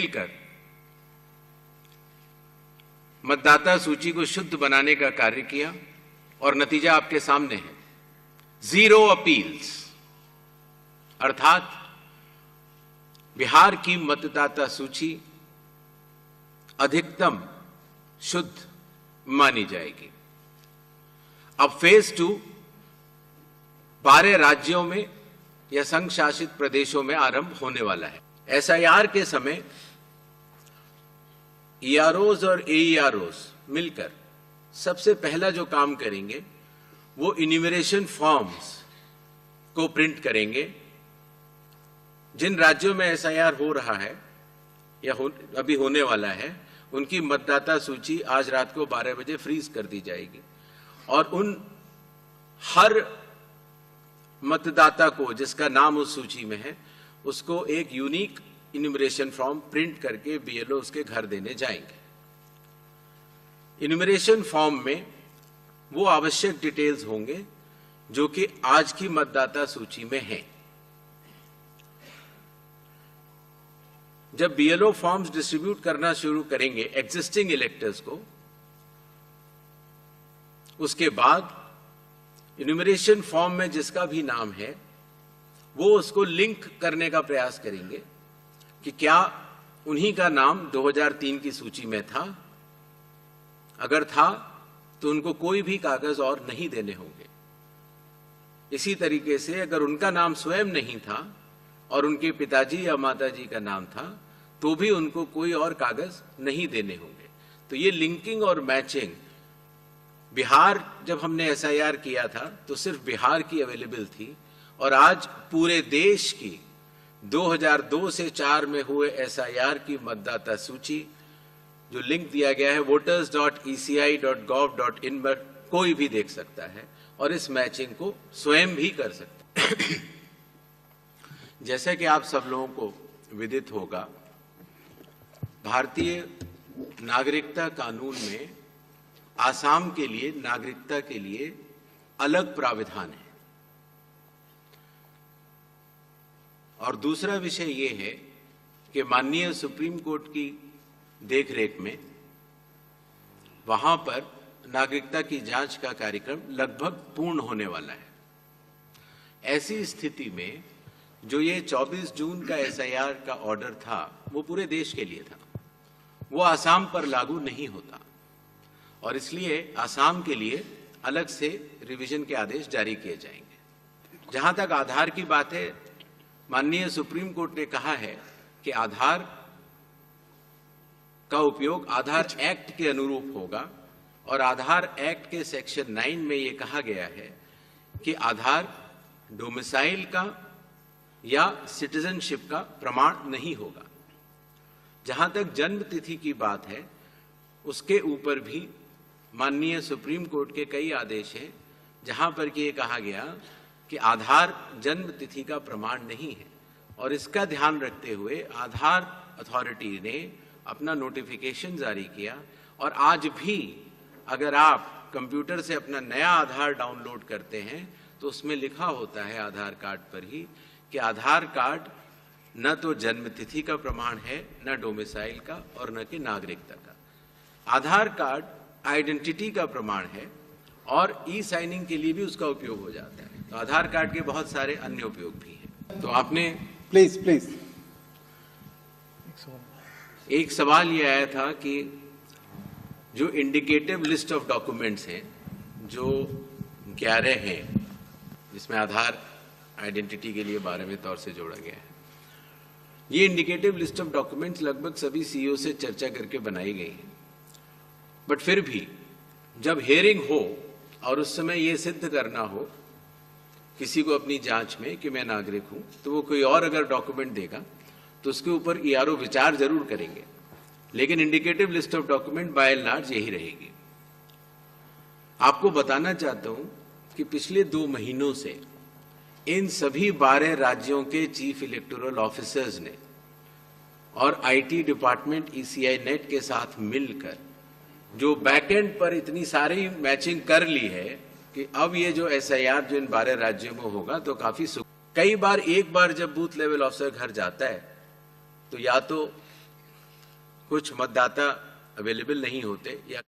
मिलकर मतदाता सूची को शुद्ध बनाने का कार्य किया और नतीजा आपके सामने है। 0 अपील्स, अर्थात बिहार की मतदाता सूची अधिकतम शुद्ध मानी जाएगी। अब फेज 2 12 राज्यों में या संघ शासित प्रदेशों में आरंभ होने वाला है। एसआईआर के समय ईआरओज और एईआरओज मिलकर सबसे पहला जो काम करेंगे वो इन्यूमरेशन फॉर्म्स को प्रिंट करेंगे। जिन राज्यों में एसआईआर हो रहा है या अभी होने वाला है, उनकी मतदाता सूची आज रात को 12 बजे फ्रीज कर दी जाएगी और उन हर मतदाता को जिसका नाम उस सूची में है, उसको एक यूनिक इन्यूमरेशन फॉर्म प्रिंट करके बीएलओ उसके घर देने जाएंगे। इन्यूमरेशन फॉर्म में वो आवश्यक डिटेल्स होंगे जो कि आज की मतदाता सूची में है। जब बीएलओ फॉर्म्स डिस्ट्रीब्यूट करना शुरू करेंगे एग्जिस्टिंग इलेक्टर्स को, उसके बाद इन्यूमरेशन फॉर्म में जिसका भी नाम है वो उसको लिंक करने का प्रयास करेंगे कि क्या उन्हीं का नाम 2003 की सूची में था। अगर था तो उनको कोई भी कागज और नहीं देने होंगे। इसी तरीके से अगर उनका नाम स्वयं नहीं था और उनके पिताजी या माताजी का नाम था तो भी उनको कोई और कागज नहीं देने होंगे। तो ये लिंकिंग और मैचिंग, बिहार जब हमने एसआईआर किया था तो सिर्फ बिहार की अवेलेबल थी और आज पूरे देश की 2002 से 4 में हुए एसआईआर की मतदाता सूची जो लिंक दिया गया है voters.eci.gov.in पर कोई भी देख सकता है और इस मैचिंग को स्वयं भी कर सकता है। जैसा कि आप सब लोगों को विदित होगा, भारतीय नागरिकता कानून में आसाम के लिए नागरिकता के लिए अलग प्राविधान है। और दूसरा विषय ये है कि माननीय सुप्रीम कोर्ट की देखरेख में वहां पर नागरिकता की जांच का कार्यक्रम लगभग पूर्ण होने वाला है। ऐसी स्थिति में जो ये 24 जून का एसआईआर का ऑर्डर था वो पूरे देश के लिए था, वो आसाम पर लागू नहीं होता और इसलिए आसाम के लिए अलग से रिवीजन के आदेश जारी किए जाएंगे। जहां तक आधार की बात है, माननीय सुप्रीम कोर्ट ने कहा है कि आधार का उपयोग आधार एक्ट के अनुरूप होगा और आधार एक्ट के सेक्शन 9 में ये कहा गया है कि आधार डोमिसाइल का या सिटीजनशिप का प्रमाण नहीं होगा। जहां तक जन्म तिथि की बात है, उसके ऊपर भी माननीय सुप्रीम कोर्ट के कई आदेश हैं जहां पर कि ये कहा गया कि आधार जन्म तिथि का प्रमाण नहीं है और इसका ध्यान रखते हुए आधार अथॉरिटी ने अपना नोटिफिकेशन जारी किया और आज भी अगर आप कंप्यूटर से अपना नया आधार डाउनलोड करते हैं तो उसमें लिखा होता है आधार कार्ड पर ही कि आधार कार्ड न तो जन्म तिथि का प्रमाण है, न डोमिसाइल का और न कि नागरिकता का। आधार कार्ड आइडेंटिटी का प्रमाण है और ई साइनिंग के लिए भी उसका उपयोग हो जाता है। तो आधार कार्ड के बहुत सारे अन्य उपयोग भी हैं। तो आपने प्लीज एक सवाल ये आया था कि जो इंडिकेटिव लिस्ट ऑफ डॉक्यूमेंट्स हैं जो 11 हैं, जिसमें आधार आइडेंटिटी के लिए 12वें तौर से जोड़ा गया है, ये इंडिकेटिव लिस्ट ऑफ डॉक्यूमेंट्स लगभग सभी सीईओ से चर्चा करके बनाई गई है। बट फिर भी जब हियरिंग हो और उस समय ये सिद्ध करना हो किसी को अपनी जांच में कि मैं नागरिक हूं, तो वो कोई और अगर डॉक्यूमेंट देगा तो उसके ऊपर ईआरओ विचार जरूर करेंगे, लेकिन indicative list of document bye and large यही रहेगी। आपको बताना चाहता हूं कि पिछले 2 महीनों से इन सभी 12 राज्यों के चीफ इलेक्टोरल ऑफिसर्स ने और आईटी डिपार्टमेंट ईसीआई नेट के साथ मिलकर जो बैकएंड पर इतनी सारी मैचिंग कर ली है कि अब ये जो एसआईआर जो इन 12 राज्यों में होगा तो काफी कई बार एक बार जब बूथ लेवल ऑफिसर घर जाता है तो या तो कुछ मतदाता अवेलेबल नहीं होते या